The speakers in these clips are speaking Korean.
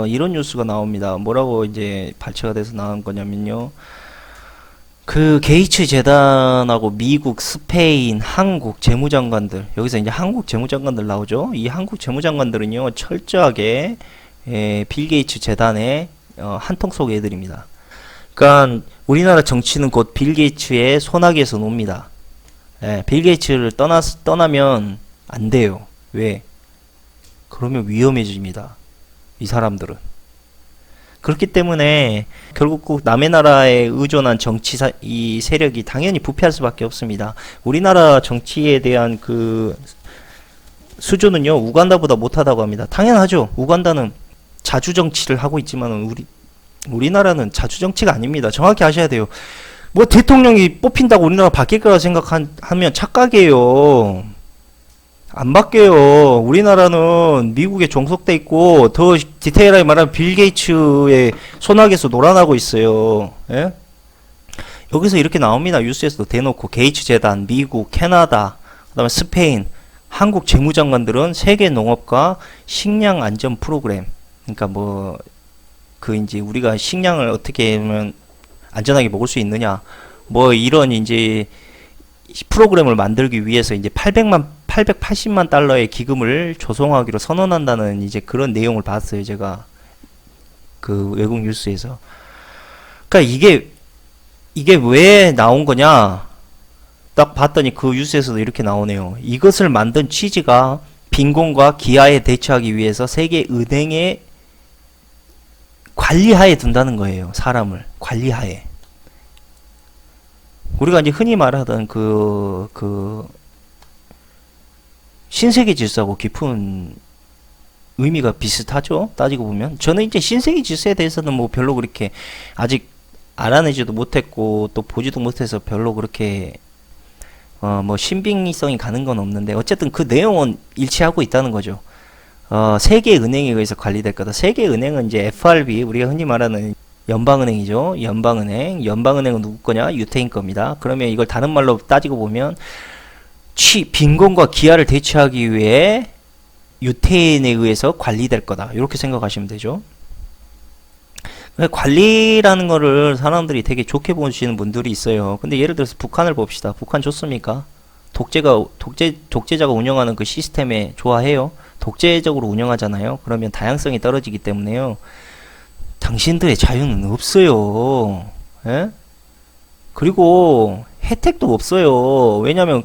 이런 뉴스가 나옵니다. 뭐라고 이제 발췌가 돼서 나온 거냐면요. 그 게이츠 재단하고 미국, 스페인, 한국 재무장관들, 여기서 이제 한국 재무장관들 나오죠. 이 한국 재무장관들은요, 철저하게 빌 게이츠 재단의 한통 속 애들입니다. 그러니까 우리나라 정치는 곧 빌 게이츠의 손아귀에서 놉니다. 빌 게이츠를 떠나면 안 돼요. 왜? 그러면 위험해집니다. 이 사람들은. 그렇기 때문에 결국 꼭 남의 나라에 의존한 이 세력이 당연히 부패할 수밖에 없습니다. 우리나라 정치에 대한 그 수준은요, 우간다보다 못하다고 합니다. 당연하죠. 우간다는 자주 정치를 하고 있지만 우리나라는 자주 정치가 아닙니다. 정확히 아셔야 돼요. 뭐 대통령이 뽑힌다고 우리나라 바뀔 거라 생각하면 착각이에요. 안 바뀌어요. 우리나라는 미국에 종속돼 있고, 더 디테일하게 말하면 빌 게이츠의 손아귀에서 놀아나고 있어요. 예? 여기서 이렇게 나옵니다. 뉴스에서도 대놓고 게이츠 재단, 미국, 캐나다, 그다음에 스페인, 한국 재무장관들은 세계 농업과 식량 안전 프로그램, 그러니까 뭐 그 이제 우리가 식량을 어떻게 하면 안전하게 먹을 수 있느냐, 뭐 이런 이제 프로그램을 만들기 위해서 이제 880만 달러의 기금을 조성하기로 선언한다는 이제 그런 내용을 봤어요, 제가. 그 외국 뉴스에서. 그러니까 이게 왜 나온 거냐? 딱 봤더니 그 뉴스에서도 이렇게 나오네요. 이것을 만든 취지가 빈곤과 기아에 대처하기 위해서 세계 은행의 관리하에 둔다는 거예요. 사람을 관리하에. 우리가 이제 흔히 말하던 신세계 질서하고 깊은 의미가 비슷하죠. 따지고 보면. 저는 이제 신세계 질서에 대해서는 뭐 별로 그렇게 아직 알아내지도 못했고 또 보지도 못해서 별로 그렇게 뭐 신빙성이 가는 건 없는데, 어쨌든 그 내용은 일치하고 있다는 거죠. 세계은행에 의해서 관리될 거다. 세계은행은 이제 FRB, 우리가 흔히 말하는 연방은행이죠. 연방은행은 누구 거냐? 유태인 겁니다. 그러면 이걸 다른 말로 따지고 보면 빈곤과 기아를 대처하기 위해 유태인에 의해서 관리될 거다. 이렇게 생각하시면 되죠. 관리라는 거를 사람들이 되게 좋게 보시는 분들이 있어요. 근데 예를 들어서 북한을 봅시다. 북한 좋습니까? 독재자가 운영하는 그 시스템에 좋아해요? 독재적으로 운영하잖아요. 그러면 다양성이 떨어지기 때문에요. 당신들의 자유는 없어요. 예? 그리고 혜택도 없어요. 왜냐면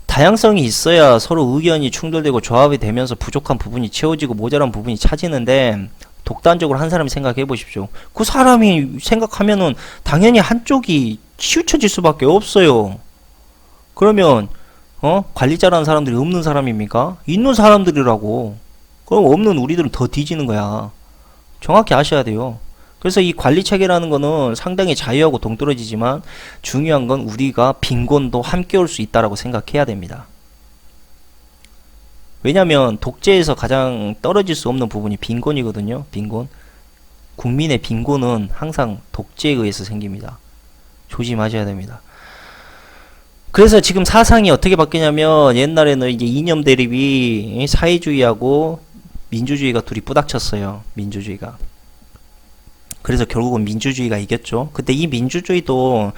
다양성이 있어야 서로 의견이 충돌되고 조합이 되면서 부족한 부분이 채워지고 모자란 부분이 차지는데, 독단적으로 한 사람이 생각해 보십시오. 그 사람이 생각하면은 당연히 한쪽이 치우쳐질 수밖에 없어요. 그러면 관리자라는 사람들이 없는 사람입니까? 있는 사람들이라고. 그럼 없는 우리들은 더 뒤지는 거야. 정확히 아셔야 돼요. 그래서 이 관리 체계라는 거는 상당히 자유하고 동떨어지지만 중요한 건 우리가 빈곤도 함께 올 수 있다라고 생각해야 됩니다. 왜냐면 독재에서 가장 떨어질 수 없는 부분이 빈곤이거든요. 빈곤. 국민의 빈곤은 항상 독재에 의해서 생깁니다. 조심하셔야 됩니다. 그래서 지금 사상이 어떻게 바뀌냐면, 옛날에는 이제 이념 대립이 사회주의하고 민주주의가 둘이 부닥쳤어요. 민주주의가. 그래서 결국은 민주주의가 이겼죠. 근데 이 민주주의는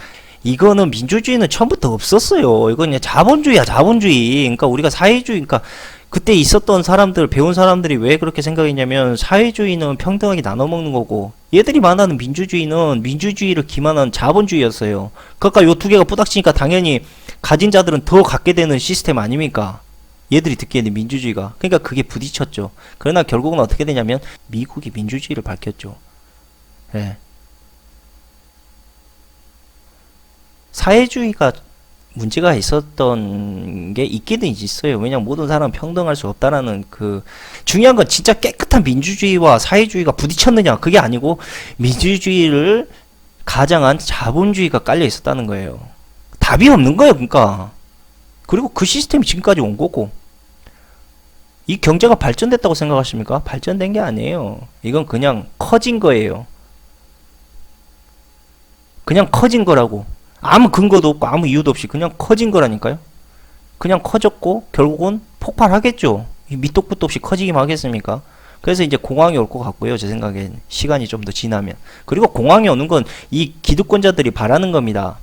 처음부터 없었어요. 이건 그냥 자본주의야, 자본주의. 그러니까 우리가 사회주의, 그러니까 그때 있었던 사람들, 배운 사람들이 왜 그렇게 생각했냐면, 사회주의는 평등하게 나눠 먹는 거고, 얘들이 말하는 민주주의는 민주주의를 기만한 자본주의였어요. 그러니까 요 두 개가 부닥치니까 당연히 가진 자들은 더 갖게 되는 시스템 아닙니까? 얘들이 듣기에는 민주주의가. 그러니까 그게 부딪혔죠. 그러나 결국은 어떻게 되냐면 미국이 민주주의를 밝혔죠. 예. 사회주의가 문제가 있었던 게 있기는 있어요. 왜냐면 모든 사람은 평등할 수 없다라는 중요한 건 진짜 깨끗한 민주주의와 사회주의가 부딪혔느냐, 그게 아니고 민주주의를 가장한 자본주의가 깔려 있었다는 거예요. 답이 없는 거예요, 그러니까. 그리고 그 시스템이 지금까지 온 거고. 이 경제가 발전됐다고 생각하십니까? 발전된 게 아니에요. 이건 그냥 커진 거예요. 그냥 커진 거라고. 아무 근거도 없고 아무 이유도 없이 그냥 커진 거라니까요. 그냥 커졌고 결국은 폭발하겠죠. 밑도 끝도 없이 커지기만 하겠습니까? 그래서 이제 공황이 올 것 같고요. 제 생각엔 시간이 좀 더 지나면. 그리고 공황이 오는 건 이 기득권자들이 바라는 겁니다.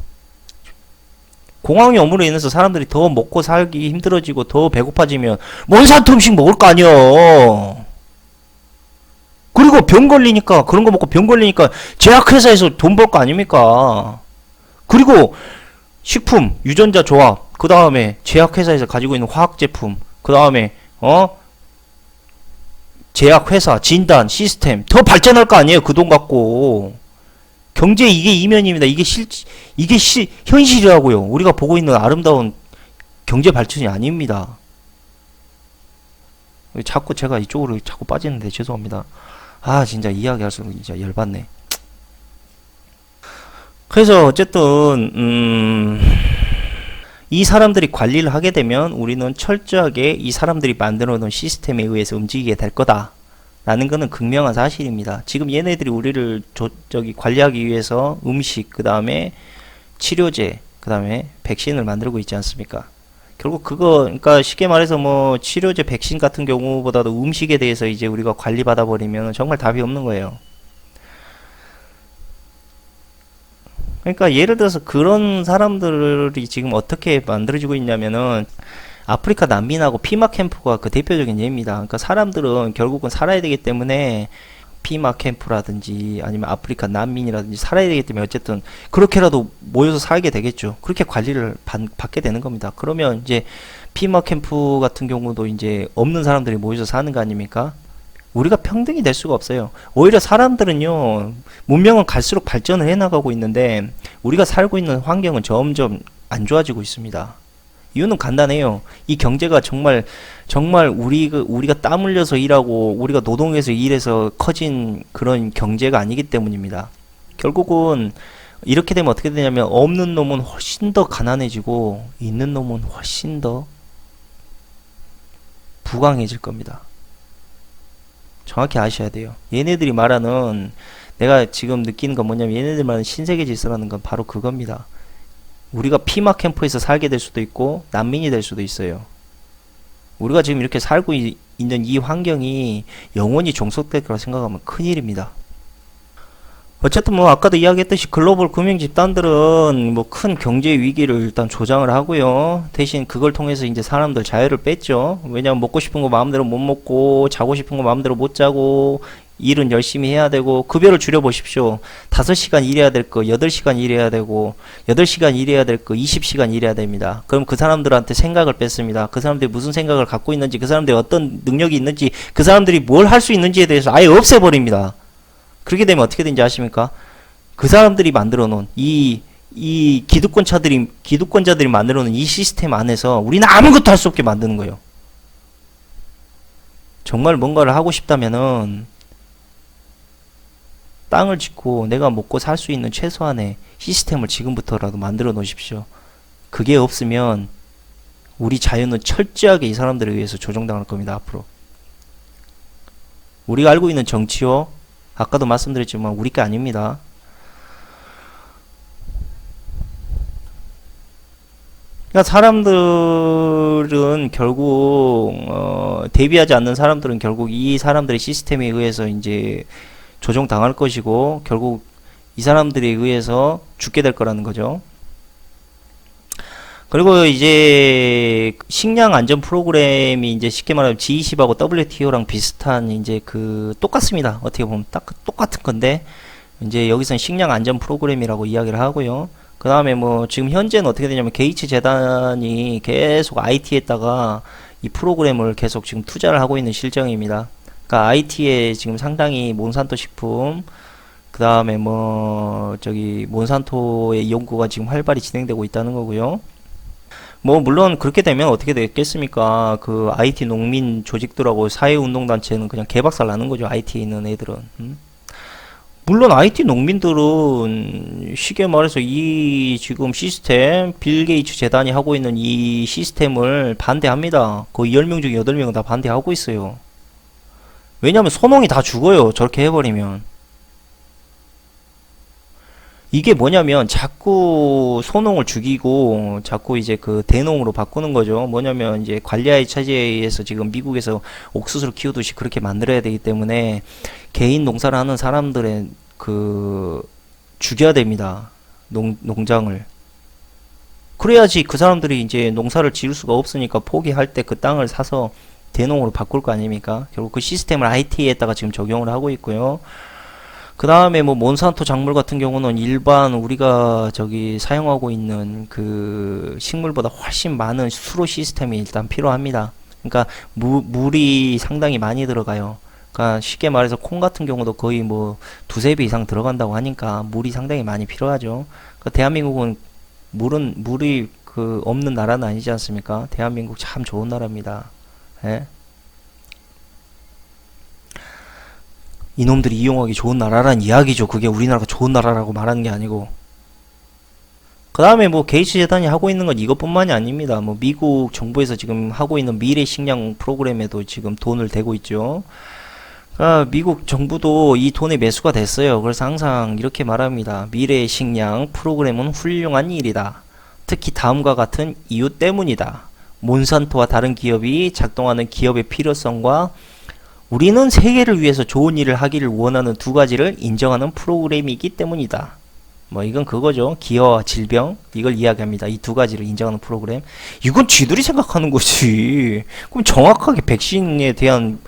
공황이 오므로 인해서 사람들이 더 먹고 살기 힘들어지고 더 배고파지면 몬산토 음식 먹을 거 아니여. 그리고 병 걸리니까 그런 거 먹고 병 걸리니까 제약회사에서 돈 벌 거 아닙니까? 그리고 식품, 유전자 조합, 그 다음에 제약회사에서 가지고 있는 화학제품, 그 다음에 제약회사, 진단, 시스템 더 발전할 거 아니에요. 그 돈 갖고. 경제 이게 이면입니다. 이게 현실이라고요. 우리가 보고 있는 아름다운 경제 발전이 아닙니다. 자꾸 제가 이쪽으로 자꾸 빠지는데 죄송합니다. 아 진짜 이야기할수록 진짜 열받네. 그래서 어쨌든 이 사람들이 관리를 하게 되면 우리는 철저하게 이 사람들이 만들어 놓은 시스템에 의해서 움직이게 될 거다 라는 거는 극명한 사실입니다. 지금 얘네들이 우리를 관리하기 위해서 음식, 그 다음에 치료제, 그 다음에 백신을 만들고 있지 않습니까? 결국 그러니까 쉽게 말해서 뭐 치료제, 백신 같은 경우보다도 음식에 대해서 이제 우리가 관리받아 버리면 정말 답이 없는 거예요. 그러니까 예를 들어서 그런 사람들이 지금 어떻게 만들어지고 있냐면은 아프리카 난민하고 피마 캠프가 그 대표적인 예입니다. 그러니까 사람들은 결국은 살아야 되기 때문에 피마 캠프라든지 아니면 아프리카 난민이라든지 살아야 되기 때문에 어쨌든 그렇게라도 모여서 살게 되겠죠. 그렇게 관리를 받게 되는 겁니다. 그러면 이제 피마 캠프 같은 경우도 이제 없는 사람들이 모여서 사는 거 아닙니까? 우리가 평등이 될 수가 없어요. 오히려 사람들은요, 문명은 갈수록 발전을 해나가고 있는데 우리가 살고 있는 환경은 점점 안 좋아지고 있습니다. 이유는 간단해요. 이 경제가 정말 우리가 땀 흘려서 일하고 우리가 노동해서 일해서 커진 그런 경제가 아니기 때문입니다. 결국은 이렇게 되면 어떻게 되냐면 없는 놈은 훨씬 더 가난해지고 있는 놈은 훨씬 더 부강해질 겁니다. 정확히 아셔야 돼요. 얘네들이 말하는, 내가 지금 느끼는 건 뭐냐면 얘네들 말하는 신세계 질서라는 건 바로 그겁니다. 우리가 피마 캠프에서 살게 될 수도 있고 난민이 될 수도 있어요. 우리가 지금 이렇게 살고 있는 이 환경이 영원히 종속될 거라 생각하면 큰일입니다. 어쨌든 뭐 아까도 이야기했듯이 글로벌 금융 집단들은 뭐 큰 경제 위기를 일단 조장을 하고요. 대신 그걸 통해서 이제 사람들 자유를 뺐죠. 왜냐면 먹고 싶은 거 마음대로 못 먹고 자고 싶은 거 마음대로 못 자고 일은 열심히 해야 되고 급여를 줄여 보십시오. 5시간 일해야 될 거 8시간 일해야 되고 8시간 일해야 될 거 20시간 일해야 됩니다. 그럼 그 사람들한테 생각을 뺐습니다. 그 사람들이 무슨 생각을 갖고 있는지, 그 사람들이 어떤 능력이 있는지, 그 사람들이 뭘 할 수 있는지에 대해서 아예 없애버립니다. 그렇게 되면 어떻게 되는지 아십니까? 그 사람들이 만들어 놓은 이 기득권자들이 만들어 놓은 이 시스템 안에서 우리는 아무것도 할 수 없게 만드는 거예요. 정말 뭔가를 하고 싶다면은 땅을 짓고 내가 먹고 살 수 있는 최소한의 시스템을 지금부터라도 만들어 놓으십시오. 그게 없으면 우리 자유는 철저하게 이 사람들에 의해서 조종당할 겁니다. 앞으로 우리가 알고 있는 정치요, 아까도 말씀드렸지만 우리 게 아닙니다. 그러니까 사람들은 결국 대비하지 않는 사람들은 결국 이 사람들의 시스템에 의해서 이제 조종당할 것이고 결국 이 사람들에 의해서 죽게 될 거라는 거죠. 그리고 이제 식량 안전 프로그램이 이제 쉽게 말하면 G20하고 WTO랑 비슷한 이제 똑같습니다. 어떻게 보면 딱 똑같은 건데 이제 여기서는 식량 안전 프로그램이라고 이야기를 하고요. 그 다음에 뭐 지금 현재는 어떻게 되냐면 게이츠 재단이 계속 IT에다가 이 프로그램을 계속 지금 투자를 하고 있는 실정입니다. 그러니까 IT에 지금 상당히 몬산토 식품, 그 다음에 뭐 몬산토의 연구가 지금 활발히 진행되고 있다는 거고요. 뭐 물론 그렇게 되면 어떻게 되겠습니까? 그 IT 농민 조직들하고 사회운동단체는 그냥 개박살 나는 거죠. IT에 있는 애들은. 물론 IT 농민들은 쉽게 말해서 이 지금 시스템, 빌 게이츠 재단이 하고 있는 이 시스템을 반대합니다. 거의 10명 중에 8명은 다 반대하고 있어요. 왜냐면 소농이 다 죽어요. 저렇게 해버리면. 이게 뭐냐면 자꾸 소농을 죽이고 자꾸 이제 그 대농으로 바꾸는 거죠. 뭐냐면 이제 관리하의 체제에 의해서 지금 미국에서 옥수수를 키우듯이 그렇게 만들어야 되기 때문에 개인 농사를 하는 사람들의 그 죽여야 됩니다. 농장을. 그래야지 그 사람들이 이제 농사를 지을 수가 없으니까 포기할 때 그 땅을 사서 대농으로 바꿀 거 아닙니까? 결국 그 시스템을 IT에다가 지금 적용을 하고 있고요. 그 다음에 뭐 몬산토 작물 같은 경우는 일반 우리가 저기 사용하고 있는 그 식물보다 훨씬 많은 수로 시스템이 일단 필요합니다. 그러니까 물이 상당히 많이 들어가요. 그러니까 쉽게 말해서 콩 같은 경우도 거의 뭐 두세 배 이상 들어간다고 하니까 물이 상당히 많이 필요하죠. 그러니까 대한민국은 물이 그 없는 나라는 아니지 않습니까? 대한민국 참 좋은 나라입니다. 예? 이놈들이 이용하기 좋은 나라란 이야기죠. 그게 우리나라가 좋은 나라라고 말하는 게 아니고. 그 다음에 뭐 게이츠 재단이 하고 있는 건 이것뿐만이 아닙니다. 뭐 미국 정부에서 지금 하고 있는 미래 식량 프로그램에도 지금 돈을 대고 있죠. 미국 정부도 이 돈에 매수가 됐어요. 그래서 항상 이렇게 말합니다. 미래 식량 프로그램은 훌륭한 일이다. 특히 다음과 같은 이유 때문이다. 몬산토와 다른 기업이 작동하는 기업의 필요성과 우리는 세계를 위해서 좋은 일을 하기를 원하는 두 가지를 인정하는 프로그램이기 때문이다. 뭐 이건 그거죠. 기여와 질병 이걸 이야기합니다. 이 두 가지를 인정하는 프로그램. 이건 쥐들이 생각하는 거지. 그럼 정확하게 백신에 대한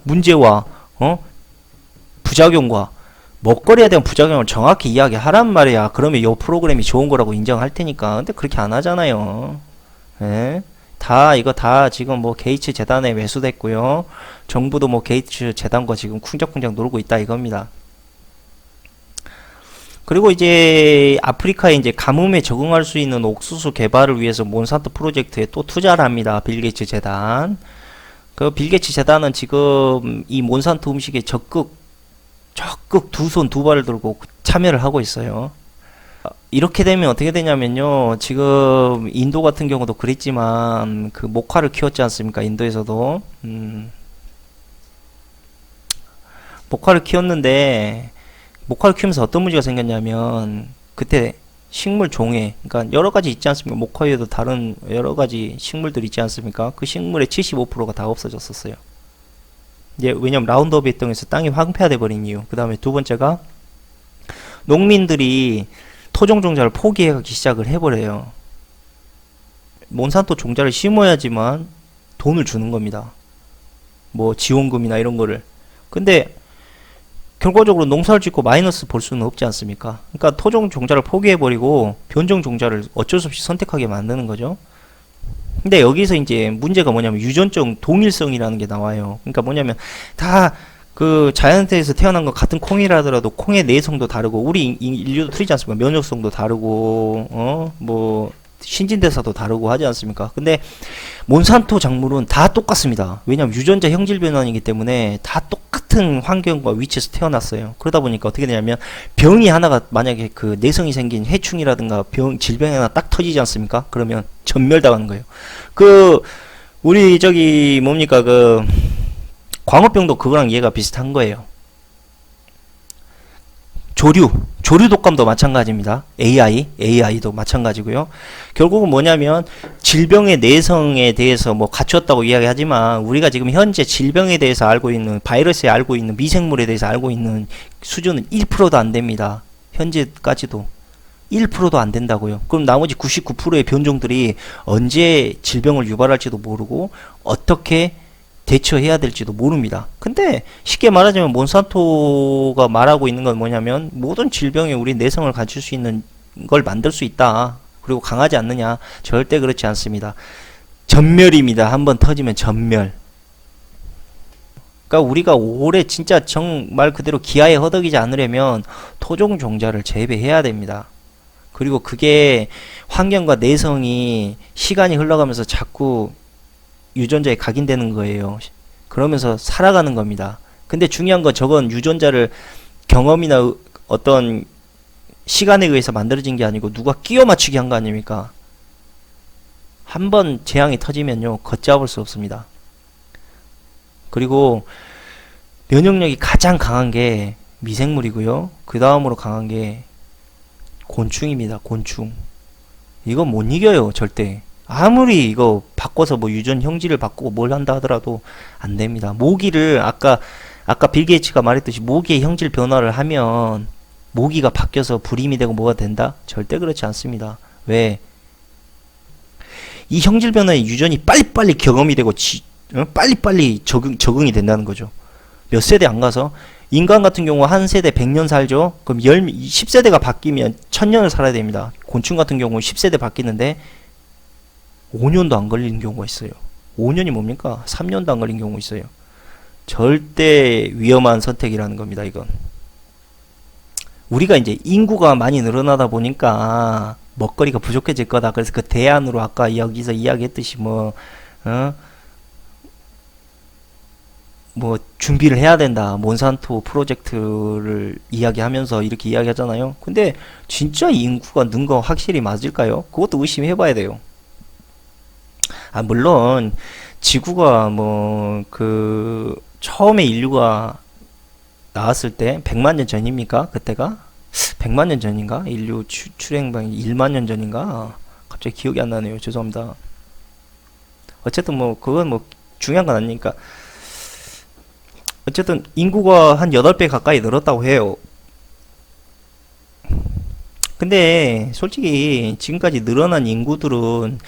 문제와 부작용과 먹거리에 대한 부작용을 정확히 이야기하란 말이야. 그러면 이 프로그램이 좋은 거라고 인정할 테니까. 근데 그렇게 안 하잖아요. 예? 이거 다 지금 뭐 게이츠 재단에 매수됐고요. 정부도 뭐 게이츠 재단과 지금 쿵짝쿵짝 놀고 있다 이겁니다. 그리고 이제 아프리카에 이제 가뭄에 적응할 수 있는 옥수수 개발을 위해서 몬산토 프로젝트에 또 투자를 합니다. 빌 게이츠 재단. 그 빌 게이츠 재단은 지금 이 몬산토 음식에 적극 두 손 두 발을 들고 참여를 하고 있어요. 이렇게 되면 어떻게 되냐면요. 지금 인도 같은 경우도 그랬지만 그 목화를 키웠지 않습니까? 인도에서도 목화를 키웠는데 목화를 키우면서 어떤 문제가 생겼냐면 그때 식물 종해 그러니까 여러 가지 있지 않습니까? 목화 외에도 다른 여러 가지 식물들 있지 않습니까? 그 식물의 75%가 다 없어졌었어요. 이제 왜냐면 라운드업 활동에서 땅이 황폐화돼 버린 이유. 그 다음에 두 번째가 농민들이 토종 종자를 포기하기 시작을 해버려요. 몬산토 종자를 심어야지만 돈을 주는 겁니다. 뭐 지원금이나 이런 거를. 근데 결과적으로 농사를 짓고 마이너스 볼 수는 없지 않습니까? 그러니까 토종 종자를 포기해버리고 변종 종자를 어쩔 수 없이 선택하게 만드는 거죠. 근데 여기서 이제 문제가 뭐냐면 유전적 동일성이라는 게 나와요. 그러니까 뭐냐면 다 그 자연태에서 태어난 것 같은 콩이라 하더라도 콩의 내성도 다르고 우리 인류도 틀리지 않습니까? 면역성도 다르고 뭐 신진대사도 다르고 하지 않습니까? 근데 몬산토 작물은 다 똑같습니다. 왜냐하면 유전자 형질 변환이기 때문에 다 똑같은 환경과 위치에서 태어났어요. 그러다 보니까 어떻게 되냐면 병이 하나가 만약에 그 내성이 생긴 해충이라든가 질병이 하나 딱 터지지 않습니까? 그러면 전멸당하는 거예요. 우리 저기 뭡니까 광우병도 그거랑 얘가 비슷한 거예요. 조류 독감도 마찬가지입니다. AI도 마찬가지고요. 결국은 뭐냐면 질병의 내성에 대해서 뭐 갖췄다고 이야기하지만 우리가 지금 현재 질병에 대해서 알고 있는 바이러스에 알고 있는 미생물에 대해서 알고 있는 수준은 1%도 안 됩니다. 현재까지도 1%도 안 된다고요. 그럼 나머지 99%의 변종들이 언제 질병을 유발할지도 모르고 어떻게 대처해야 될지도 모릅니다. 근데 쉽게 말하자면 몬산토가 말하고 있는 건 뭐냐면 모든 질병에 우리 내성을 갖출 수 있는 걸 만들 수 있다. 그리고 강하지 않느냐? 절대 그렇지 않습니다. 전멸입니다. 한번 터지면 전멸. 그러니까 우리가 올해 진짜 정말 그대로 기아에 허덕이지 않으려면 토종 종자를 재배해야 됩니다. 그리고 그게 환경과 내성이 시간이 흘러가면서 자꾸 유전자에 각인되는 거예요. 그러면서 살아가는 겁니다. 근데 중요한 건 저건 유전자를 경험이나 어떤 시간에 의해서 만들어진 게 아니고 누가 끼워 맞추기 한 거 아닙니까? 한번 재앙이 터지면요 걷잡을 수 없습니다. 그리고 면역력이 가장 강한 게 미생물이고요. 그 다음으로 강한 게 곤충입니다. 곤충. 이거 못 이겨요. 절대. 아무리 이거 바꿔서 뭐 유전 형질을 바꾸고 뭘 한다 하더라도 안 됩니다. 모기를 아까 빌 게이츠가 말했듯이 모기의 형질 변화를 하면 모기가 바뀌어서 불임이 되고 뭐가 된다? 절대 그렇지 않습니다. 왜? 이 형질 변화의 유전이 빨리빨리 경험이 되고 빨리빨리 적응이 된다는 거죠. 몇 세대 안 가서 인간 같은 경우 한 세대 100년 살죠. 그럼 10세대가 바뀌면 1000년을 살아야 됩니다. 곤충 같은 경우 10세대 바뀌는데 5년도 안 걸리는 경우가 있어요. 5년이 뭡니까? 3년도 안 걸린 경우 있어요. 절대 위험한 선택이라는 겁니다. 이건 우리가 이제 인구가 많이 늘어나다 보니까 먹거리가 부족해질 거다. 그래서 그 대안으로 아까 여기서 이야기했듯이 뭐 준비를 해야 된다. 몬산토 프로젝트를 이야기하면서 이렇게 이야기하잖아요. 근데 진짜 인구가 는 거 확실히 맞을까요? 그것도 의심해 봐야 돼요. 물론 지구가 처음에 인류가 나왔을 때 100만 년 전입니까? 그때가? 100만 년 전인가? 인류 출행방이 1만 년 전인가? 갑자기 기억이 안 나네요. 죄송합니다. 어쨌든 그건 중요한 건 아니니까. 어쨌든 인구가 한 8배 가까이 늘었다고 해요. 근데 솔직히 지금까지 늘어난 인구들은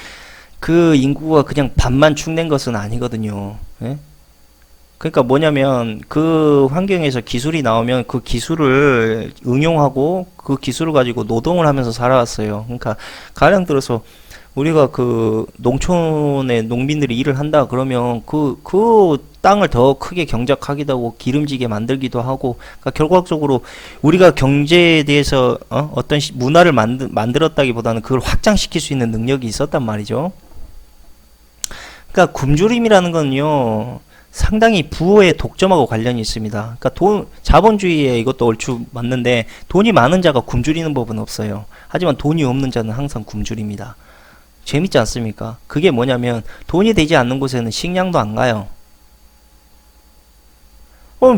그 인구가 그냥 반만 축낸 것은 아니거든요. 예? 그러니까 뭐냐면 그 환경에서 기술이 나오면 그 기술을 응용하고 그 기술을 가지고 노동을 하면서 살아왔어요. 그러니까 가령 들어서 우리가 그 농촌에 농민들이 일을 한다 그러면 그 땅을 더 크게 경작하기도 하고 기름지게 만들기도 하고, 그러니까 결과적으로 우리가 경제에 대해서 어떤 문화를 만들었다기보다는 그걸 확장시킬 수 있는 능력이 있었단 말이죠. 그러니까 굶주림이라는 건요 상당히 부의 독점하고 관련이 있습니다. 그러니까 자본주의에 이것도 얼추 맞는데 돈이 많은 자가 굶주리는 법은 없어요. 하지만 돈이 없는 자는 항상 굶주립니다. 재밌지 않습니까? 그게 뭐냐면 돈이 되지 않는 곳에는 식량도 안 가요.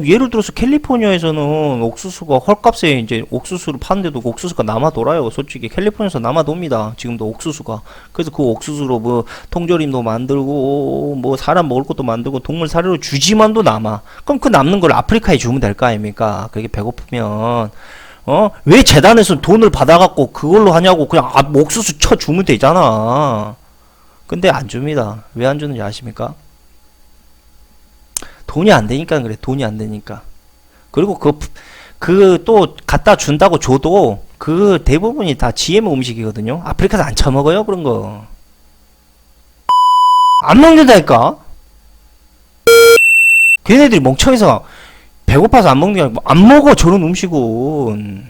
예를 들어서 캘리포니아에서는 옥수수가 헐값에 이제 옥수수를 파는데도 옥수수가 남아 돌아요. 솔직히 캘리포니아에서 남아 돕니다. 지금도 옥수수가. 그래서 그 옥수수로 뭐 통조림도 만들고 뭐 사람 먹을 것도 만들고 동물 사료로 주지만도 남아. 그럼 그 남는 걸 아프리카에 주면 될 거 아닙니까? 그게 배고프면 왜 재단에서 돈을 받아갖고 그걸로 하냐고. 그냥 옥수수 쳐 주면 되잖아. 근데 안 줍니다. 왜 안 주는지 아십니까? 돈이 안 되니까 그래. 돈이 안 되니까. 그리고 또 갖다 준다고 줘도 그 대부분이 다 GM 음식이거든요. 아프리카에서 안 처먹어요 그런 거. 안 먹는다니까. 걔네들이 멍청해서 배고파서 안 먹는 게 아니고 안 먹어 저런 음식은.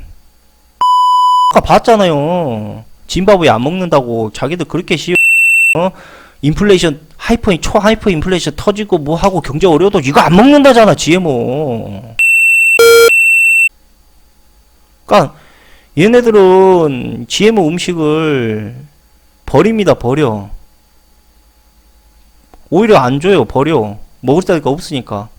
아까 봤잖아요. 짐바브웨 안 먹는다고 자기들 그렇게 인플레이션 초하이퍼 인플레이션 터지고 뭐 하고 경제 어려워도 이거 안 먹는다잖아 GMO. 그러니까 얘네들은 GMO 음식을 버립니다. 버려. 오히려 안 줘요. 버려. 먹을 데가 없으니까.